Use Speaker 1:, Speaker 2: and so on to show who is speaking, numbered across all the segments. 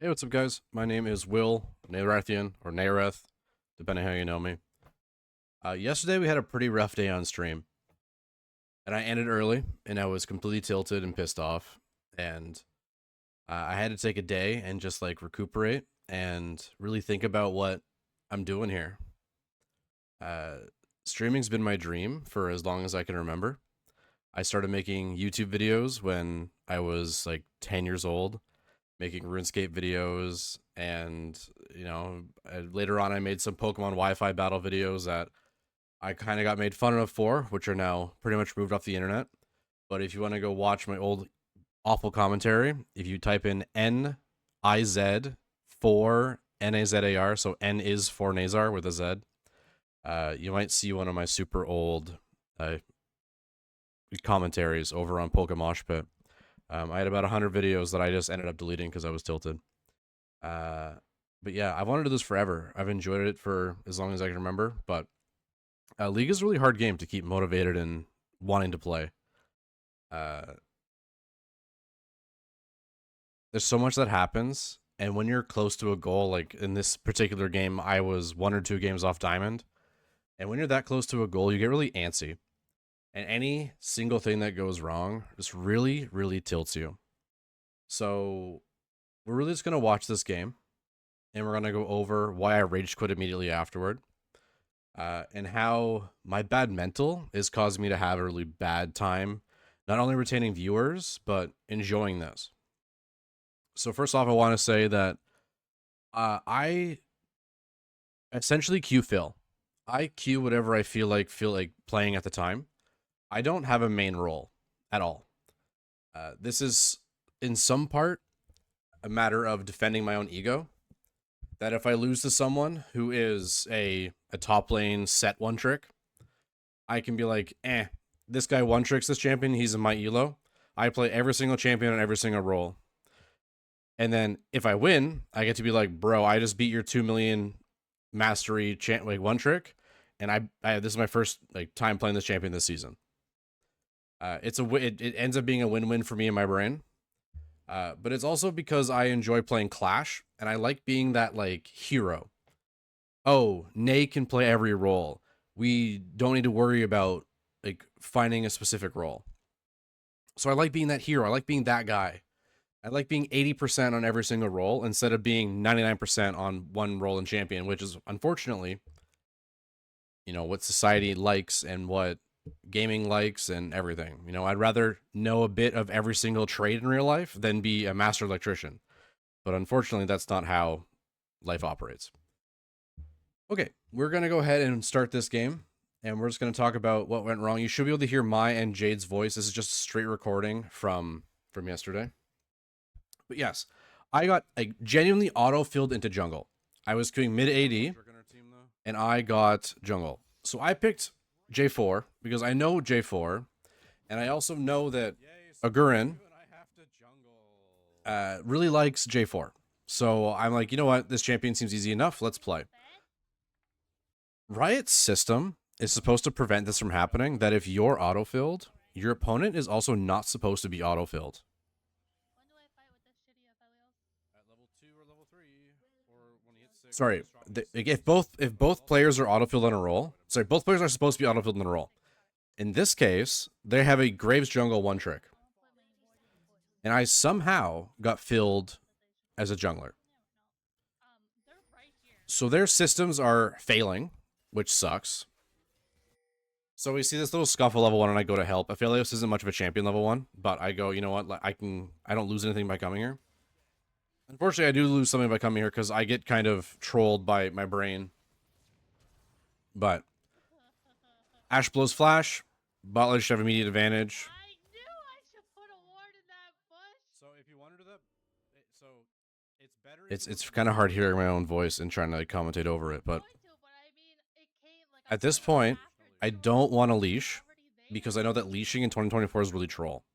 Speaker 1: Hey, what's up, guys? My name is Will Narathian, or Nareth, depending how you know me. Yesterday, we had a pretty rough day on stream, and I ended early, and I was completely tilted and pissed off, and I had to take a day and just like recuperate and really think about what I'm doing here. Uh, Streaming's been my dream for as long as I can remember. I started making YouTube videos when I was like 10 years old, making RuneScape videos, and later on I made some Pokemon Wi-Fi battle videos that I kind of got made fun of for, which are now pretty much moved off the internet. But if you want to go watch my old awful commentary, if you type in NIZ for NAZAR, so N is for Nazar with a Z, you might see one of my super old commentaries over on Pokemosh Pit. I had about 100 videos that I just ended up deleting because I was tilted. But yeah, I've wanted to do this forever. I've enjoyed it for as long as I can remember. But League is a really hard game to keep motivated and wanting to play. There's so much that happens, and when you're close to a goal, like in this particular game, I was 1 or 2 games off diamond. And when you're that close to a goal, you get really antsy. And any single thing that goes wrong just really, really tilts you. So we're really just going to watch this game, and we're going to go over why I rage quit immediately afterward, and how my bad mental is causing me to have a really bad time, not only retaining viewers, but enjoying this. So first off, I want to say that I essentially queue fill. I queue whatever I feel like playing at the time. I don't have a main role at all. This is in some part a matter of defending my own ego. That if I lose to someone who is a top lane set one trick, I can be like, this guy one tricks this champion, he's in my elo. I play every single champion on every single role. And then if I win, I get to be like, bro, I just beat your 2 million mastery one trick, and I this is my first time playing this champion this season. It ends up being a win-win for me in my brain. But it's also because I enjoy playing Clash, and I like being that hero. Oh, Nay can play every role. We don't need to worry about finding a specific role. So I like being that hero. I like being that guy. I like being 80% on every single role instead of being 99% on one role in champion, which is unfortunately, what society likes and what gaming likes and everything. I'd rather know a bit of every single trade in real life than be a master electrician. But unfortunately, that's not how life operates. Okay, we're going to go ahead and start this game, and we're just going to talk about what went wrong. You should be able to hear my and Jade's voice. This is just a straight recording from yesterday. But yes, I got genuinely auto-filled into jungle. I was queuing mid AD, and I got jungle. So I picked J4 because I know J4, and I also know that Agurin really likes J4. So I'm like, you know what? This champion seems easy enough. Let's play. Riot's system is supposed to prevent this from happening, that if you're autofilled, your opponent is also not supposed to be autofilled. At level 2 or level 3, or when he hits 6. Sorry, if both players are autofilled on a roll, sorry, both players are supposed to be autofilled on a roll. In this case, they have a Graves jungle one trick. And I somehow got filled as a jungler. So their systems are failing, which sucks. So we see this little scuffle level 1, and I go to help. Aphelios isn't much of a champion level 1, but I go, you know what, I don't lose anything by coming here. Unfortunately, I do lose something by coming here because I get kind of trolled by my brain. But Ash blows flash. Botler should have immediate advantage.
Speaker 2: I knew I should put a ward in that bush.
Speaker 1: So if you wanted to, it's better. It's kind of hard hearing my own voice and trying to commentate over it, but at this point, I don't want to leash because I know that leashing in 2024 is really troll.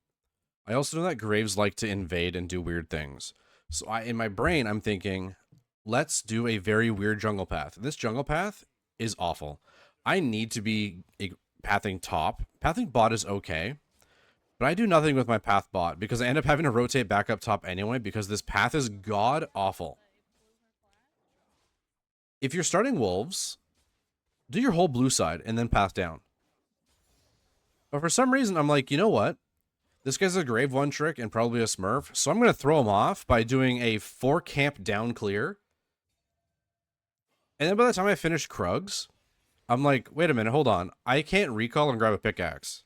Speaker 1: I also know that Graves like to invade and do weird things. So in my brain, I'm thinking, let's do a very weird jungle path. This jungle path is awful. I need to be pathing top. Pathing bot is okay, But I do nothing with my path bot because I end up having to rotate back up top anyway because this path is god awful. If you're starting wolves, do your whole blue side and then path down. But for some reason, I'm like, you know what? This guy's a grave one trick and probably a smurf, so I'm going to throw him off by doing a 4 camp down clear. And then by the time I finish Krugs, I'm like, wait a minute, hold on. I can't recall and grab a pickaxe.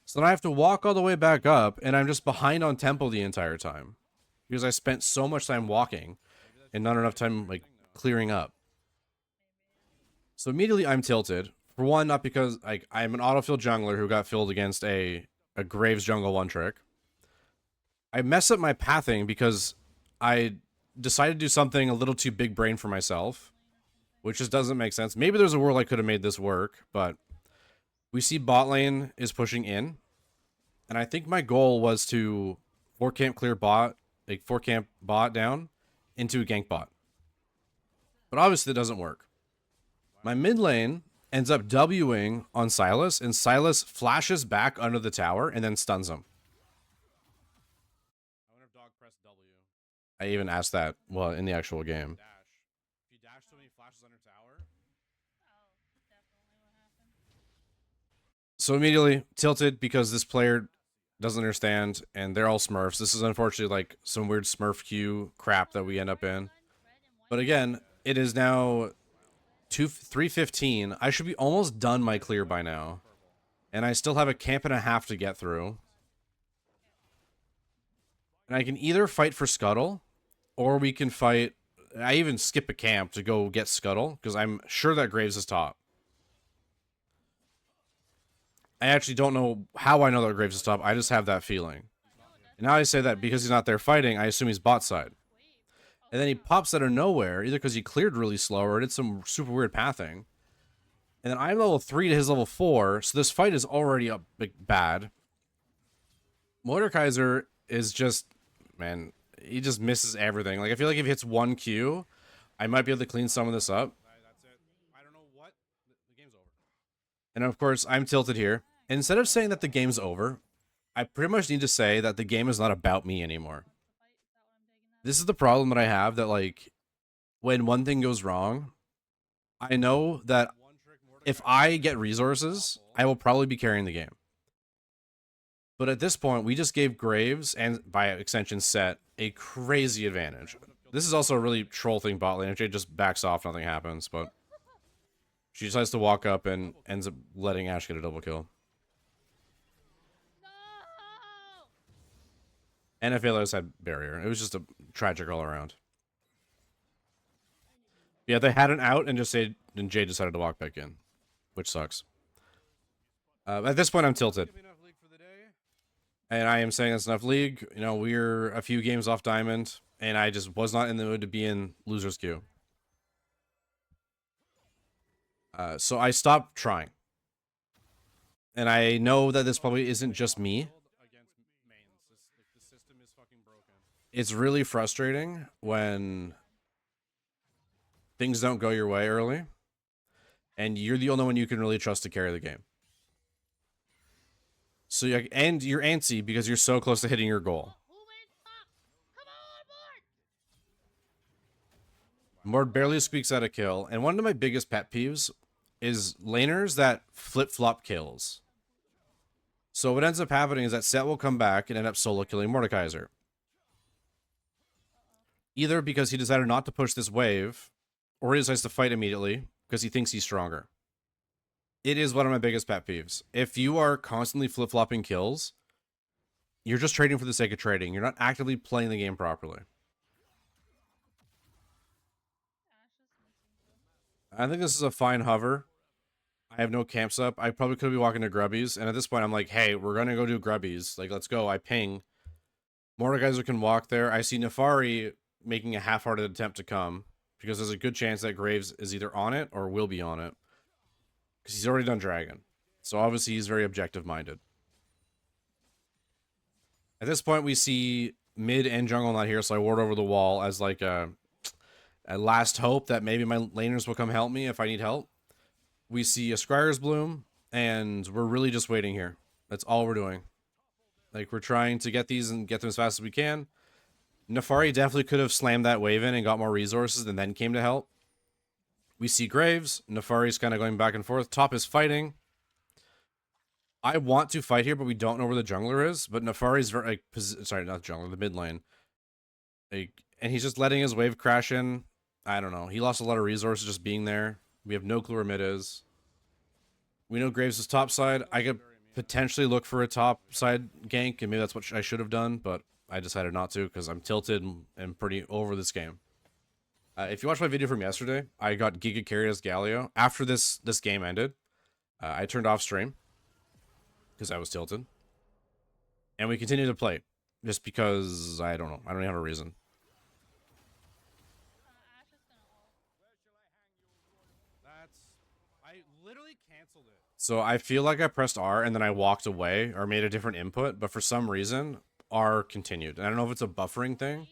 Speaker 1: So then I have to walk all the way back up, and I'm just behind on tempo the entire time. Because I spent so much time walking, and not enough time, like, clearing up. So immediately I'm tilted. For one, not because, like, I'm an autofill jungler who got filled against a Graves jungle one trick. I mess up my pathing because I decided to do something a little too big brain for myself, which just doesn't make sense. Maybe there's a world I could have made this work, but we see bot lane is pushing in, and I think my goal was to 4 camp clear bot, like 4 camp bot down into a gank bot. But obviously it doesn't work. My mid lane ends up Wing on Sylas, and Sylas flashes back under the tower and then stuns him. I wonder if dog pressed W. I even asked that, well, in the actual game. If you dash so many flashes under tower. So immediately tilted because this player doesn't understand, and they're all smurfs. This is unfortunately like some weird smurf queue crap that we end up in. But again, it is now 3:15. I should be almost done my clear by now. And I still have a camp and a half to get through. And I can either fight for Scuttle, or we can fight... I even skip a camp to go get Scuttle, because I'm sure that Graves is top. I actually don't know how I know that Graves is top. I just have that feeling. And now I say that because he's not there fighting, I assume he's bot side. And then he pops out of nowhere, either because he cleared really slow or did some super weird pathing. And then I'm level 3 to his level 4, so this fight is already up bad. Mordekaiser is just, man, he just misses everything. Like, I feel like if he hits 1 Q, I might be able to clean some of this up. That's it. I don't know what. The game's over. And of course, I'm tilted here. Instead of saying that the game's over, I pretty much need to say that the game is not about me anymore. This is the problem that I have, that, like, when one thing goes wrong, I know that if I get resources, I will probably be carrying the game. But at this point, we just gave Graves, and by extension Set, a crazy advantage. This is also a really troll thing bot lane. If Jade just backs off, nothing happens, but she decides to walk up and ends up letting Ashe get a double kill. And FALOS had barrier. It was just a tragic all around. Yeah, they had an out and Jade decided to walk back in, which sucks. At this point, I'm tilted. And I am saying that's enough league. You know, we're a few games off diamond, and I just was not in the mood to be in loser's queue. So I stopped trying. And I know that this probably isn't just me. It's really frustrating when things don't go your way early, and you're the only one you can really trust to carry the game. So you're antsy because you're so close to hitting your goal. Mord barely squeaks out a kill, and one of my biggest pet peeves is laners that flip-flop kills. So what ends up happening is that Set will come back and end up solo killing Mordekaiser. Either because he decided not to push this wave, or he decides to fight immediately because he thinks he's stronger. It is one of my biggest pet peeves. If you are constantly flip-flopping kills, you're just trading for the sake of trading. You're not actively playing the game properly. I think this is a fine hover. I have no camps up. I probably could be walking to Grubbies, and at this point I'm like, hey, we're gonna go do Grubbies. Like, let's go. I ping. Mordekaiser can walk there. I see Nefari making a half-hearted attempt to come, because there's a good chance that Graves is either on it or will be on it. Because he's already done Dragon. So obviously he's very objective-minded. At this point we see mid and jungle not here, so I ward over the wall as like a last hope that maybe my laners will come help me if I need help. We see a Scryer's Bloom, and we're really just waiting here. That's all we're doing. Like, we're trying to get these and get them as fast as we can. Nefari definitely could have slammed that wave in and got more resources and then came to help. We see Graves. Nefari's kind of going back and forth. Top is fighting. I want to fight here, but we don't know where the jungler is. But Nefari's very, like, sorry, not jungler, the mid lane. Like, and he's just letting his wave crash in. I don't know. He lost a lot of resources just being there. We have no clue where mid is. We know Graves is top side. I could potentially look for a top side gank, and maybe that's what I should have done, but I decided not to because I'm tilted and pretty over this game. If you watch my video from yesterday, I got Giga carried as Galio. After this game ended, I turned off stream because I was tilted. And we continued to play just because, I don't know. I don't have a reason.
Speaker 2: Ash is gonna ult.
Speaker 1: I literally canceled it. So I feel like I pressed R and then I walked away or made a different input, but for some reason, R continued. And I don't know if it's a buffering thing.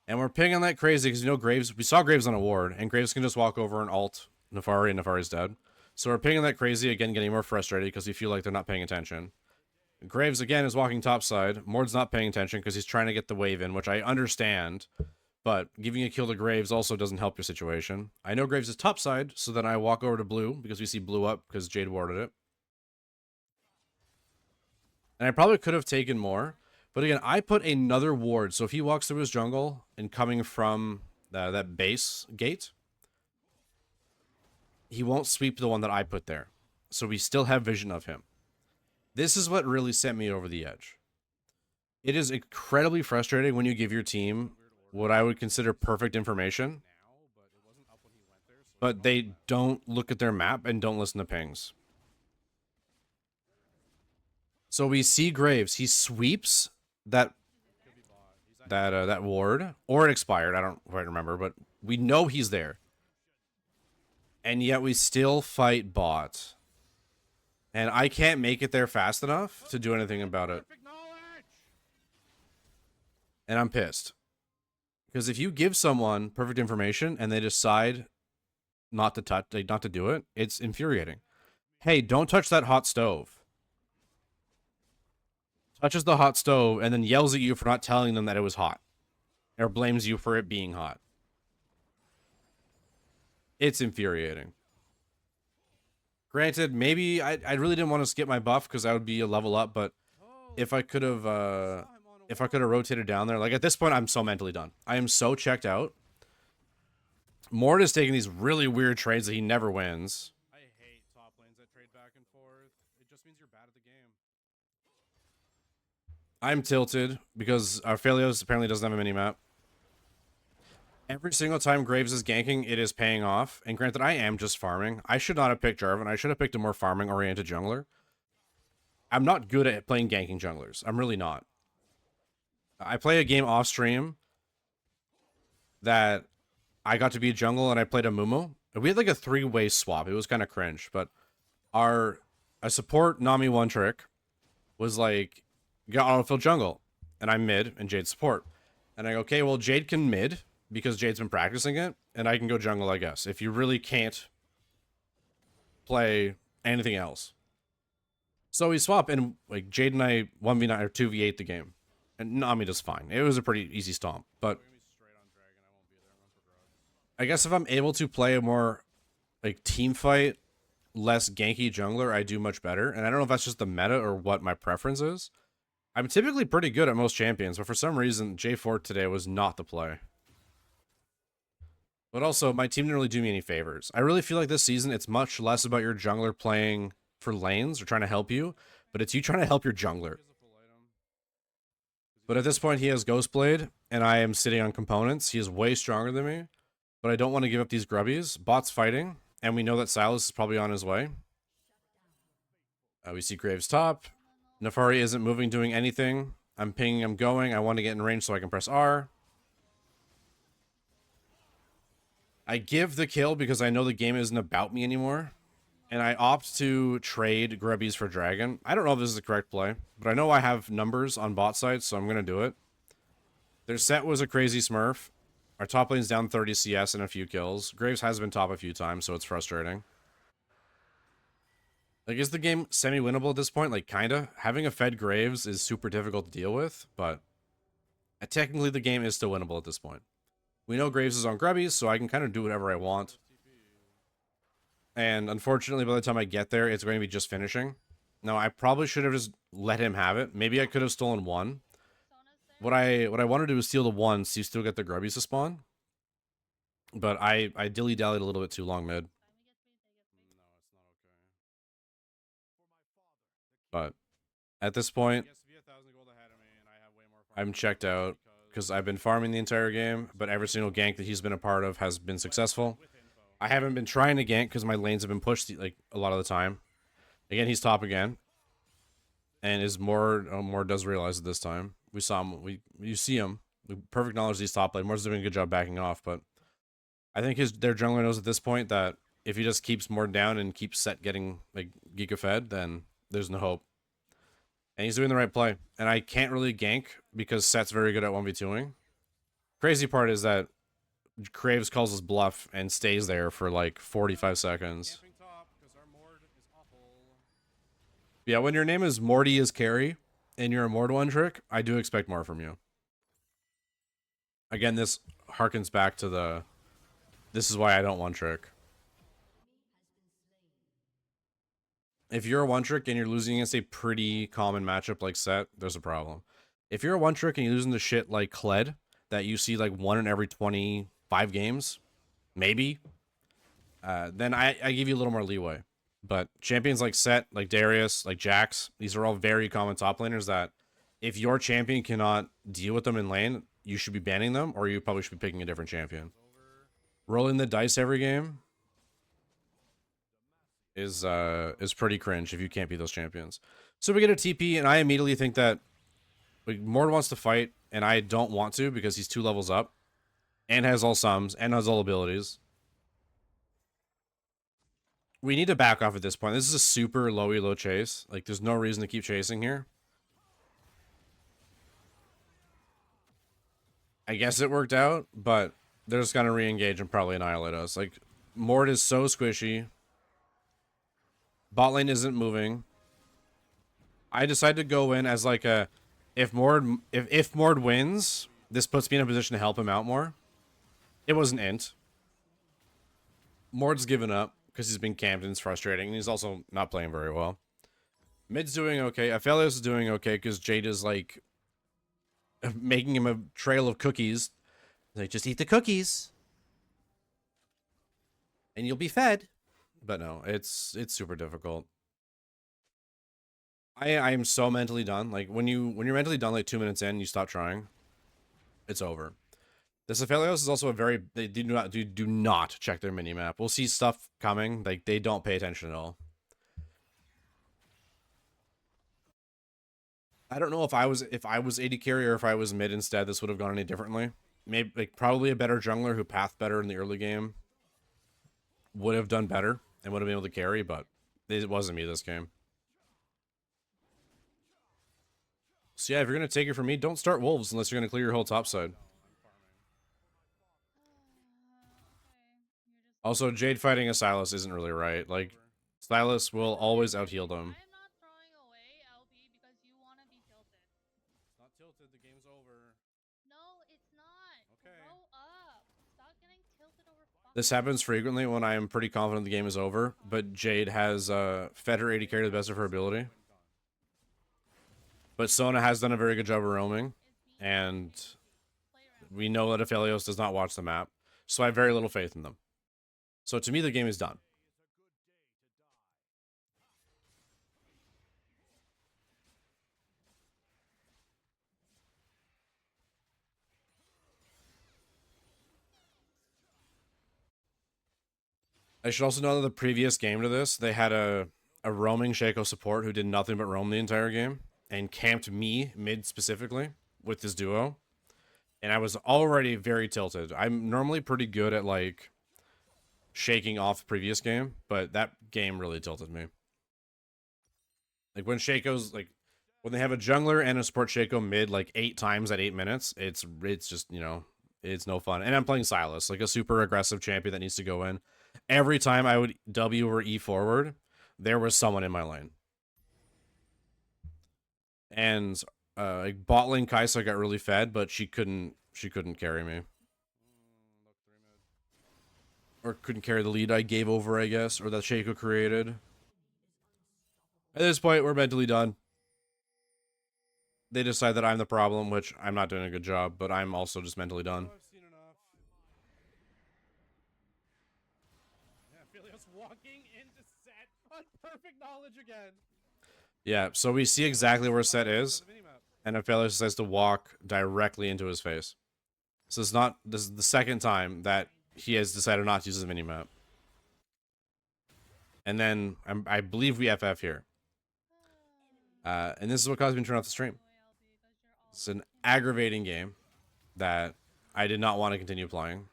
Speaker 1: And we're pinging like crazy because, you know, Graves, we saw Graves on a ward, and Graves can just walk over and ult Nefari, and Nefari's dead. So we're pinging like crazy, again, getting more frustrated because we feel like they're not paying attention. Graves, again, is walking topside. Mord's not paying attention because he's trying to get the wave in, which I understand. But giving a kill to Graves also doesn't help your situation. I know Graves is topside, so then I walk over to blue because we see blue up because Jade warded it. And I probably could have taken more. But again, I put another ward, so if he walks through his jungle and coming from that base gate, he won't sweep the one that I put there. So we still have vision of him. This is what really sent me over the edge. It is incredibly frustrating when you give your team what I would consider perfect information, but they don't look at their map and don't listen to pings. So we see Graves. He sweeps that ward, or it expired. I don't quite remember, but we know he's there. And yet we still fight bot. And I can't make it there fast enough to do anything about it. And I'm pissed. Because if you give someone perfect information and they decide not to touch, like, not to do it, it's infuriating. Hey, don't touch that hot stove. Touches the hot stove and then yells at you for not telling them that it was hot. Or blames you for it being hot. It's infuriating. Granted, maybe I really didn't want to skip my buff because I would be a level up, but if I could have rotated down there, like at this point, I'm so mentally done. I am so checked out. Mord is taking these really weird trades that he never wins. I hate top lanes that trade back and forth. It just means you're bad at the game. I'm tilted because Arphelios apparently doesn't have a mini-map. Every single time Graves is ganking, it is paying off. And granted, I am just farming. I should not have picked Jarvan. I should have picked a more farming-oriented jungler. I'm not good at playing ganking junglers. I'm really not. I play a game off-stream that I got to be a jungle and I played a Mumu. We had like a 3-way swap. It was kind of cringe. But a support Nami one trick was like, got autofill jungle. And I'm mid and Jade support. And I go, okay, well, Jade can mid because Jade's been practicing it. And I can go jungle, I guess, if you really can't play anything else. So we swap, and like Jade and I 1v9 or 2v8 the game. And Nami does fine. It was a pretty easy stomp. But I guess if I'm able to play a more like team fight, less ganky jungler, I do much better. And I don't know if that's just the meta or what my preference is. I'm typically pretty good at most champions, but for some reason, J4 today was not the play. But also, my team didn't really do me any favors. I really feel like this season, it's much less about your jungler playing for lanes or trying to help you, but it's you trying to help your jungler. But at this point, he has Ghostblade, and I am sitting on components. He is way stronger than me, but I don't want to give up these grubbies. Bot's fighting, and we know that Silas is probably on his way. We see Graves top. Nefari isn't moving, doing anything. I'm pinging, I'm going. I want to get in range so I can press R. I give the kill because I know the game isn't about me anymore. And I opt to trade Grubbies for Dragon. I don't know if this is the correct play, but I know I have numbers on bot side, so I'm going to do it. Their set was a crazy smurf. Our top lane's down 30 CS and a few kills. Graves has been top a few times, so it's frustrating. Like, is the game semi-winnable at this point? Like, kinda. Having a fed Graves is super difficult to deal with, but technically the game is still winnable at this point. We know Graves is on Grubbies, so I can kind of do whatever I want. And unfortunately, by the time I get there, it's going to be just finishing. Now, I probably should have just let him have it. Maybe I could have stolen one. What I want to do is steal the one, so you still get the Grubbies to spawn. But I dilly-dallied a little bit too long mid. But at this point, I'm checked out because I've been farming the entire game, but every single gank that he's been a part of has been successful. I haven't been trying to gank because my lanes have been pushed like a lot of the time. Again, he's top again, and is more does realize it this time. We saw him. You see him. Perfect knowledge he's top lane. Moore's doing a good job backing off, but I think their jungler knows at this point that if he just keeps more down and keeps Set getting like Giga fed, then there's no hope. And he's doing the right play. And I can't really gank because Set's very good at 1v2ing. Crazy part is that Graves calls his bluff and stays there for like 45 seconds. Yeah, when your name is Morty is carry and you're a Mord one trick, I do expect more from you. Again, this harkens back to the this is why I don't one trick. If you're a one trick and you're losing against a pretty common matchup like Set, there's a problem. If you're a one trick and you're losing to shit like Kled that you see like 1 in every 25 games, maybe, then I give you a little more leeway. But champions like Set, like Darius, like Jax, these are all very common top laners that if your champion cannot deal with them in lane, you should be banning them, or you probably should be picking a different champion. Rolling the dice every game is pretty cringe if you can't beat those champions. So we get a TP, and I immediately think that like, Mord wants to fight, and I don't want to because he's 2 levels up, and has all sums, and has all abilities. We need to back off at this point. This is a super low elo chase. Like, there's no reason to keep chasing here. I guess it worked out, but they're just gonna re-engage and probably annihilate us. Like, Mord is so squishy. Bot lane isn't moving. I decided to go in as like a if Mord wins, this puts me in a position to help him out more. It was an int. Mord's given up because he's been camped and it's frustrating, and he's also not playing very well. Mid's doing okay. Aphelios is doing okay because Jade is like making him a trail of cookies. Like, just eat the cookies and you'll be fed. But no, it's super difficult. I am so mentally done. Like when you're mentally done, like 2 minutes in, you stop trying. It's over. This Aphelios is also a very they do not check their minimap. We'll see stuff coming. Like they don't pay attention at all. I don't know if I was AD carry or if I was mid instead, this would have gone any differently. Maybe like probably a better jungler who pathed better in the early game would have done better and would have been able to carry, but it wasn't me this game. So yeah, if you're gonna take it from me, don't start wolves unless you're gonna clear your whole top side. Also, Jade fighting a Sylas isn't really right. Like, Sylas will always out-heal them.
Speaker 2: I am not throwing away LB because you want to be tilted.
Speaker 1: It's not tilted, the game's over.
Speaker 2: No, it's not.
Speaker 1: Okay.
Speaker 2: Grow up. Stop getting tilted over fucking.
Speaker 1: This happens frequently when I am pretty confident the game is over, but Jade has fed her AD carry to the best of her ability. But Sona has done a very good job of roaming, and we know that Aphelios does not watch the map, so I have very little faith in them. So to me, the game is done. I should also know that the previous game to this, they had a roaming Shaco support who did nothing but roam the entire game and camped me mid specifically with this duo. And I was already very tilted. I'm normally pretty good at like shaking off the previous game, but that game really tilted me. Like when Shaco's like when they have a jungler and a support Shaco mid like 8 times at 8 minutes, it's just, you know, it's no fun. And I'm playing Sylas, like a super aggressive champion that needs to go in. Every time I would W or E forward, there was someone in my lane. And like bot lane Kai'Sa got really fed, but she couldn't carry me. Or couldn't carry the lead I gave over, I guess, or that Shaco created. At this point, we're mentally done. They decide that I'm the problem, which I'm not doing a good job, but I'm also just mentally done. I've seen enough. Yeah, Aphelios walking into Set on perfect knowledge again. Yeah, so we see exactly where Set is, and Aphelios decides to walk directly into his face. So this is the second time that he has decided not to use the minimap. And then I believe we FF here. And this is what caused me to turn off the stream. It's an aggravating game that I did not want to continue playing.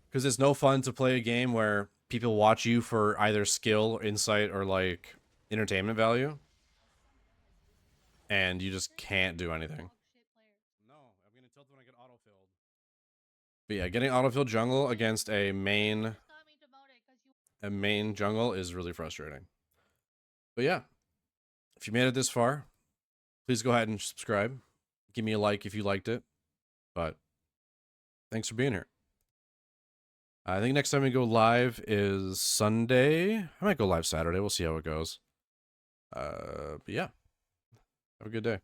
Speaker 1: Because it's no fun to play a game where people watch you for either skill, insight, or like entertainment value. And you just can't do anything. No, I'm gonna tilt when I get autofilled. But yeah, getting autofilled jungle against a main jungle is really frustrating. But yeah, if you made it this far, please go ahead and subscribe. Give me a like if you liked it. But thanks for being here. I think next time we go live is Sunday. I might go live Saturday. We'll see how it goes. But yeah, have a good day.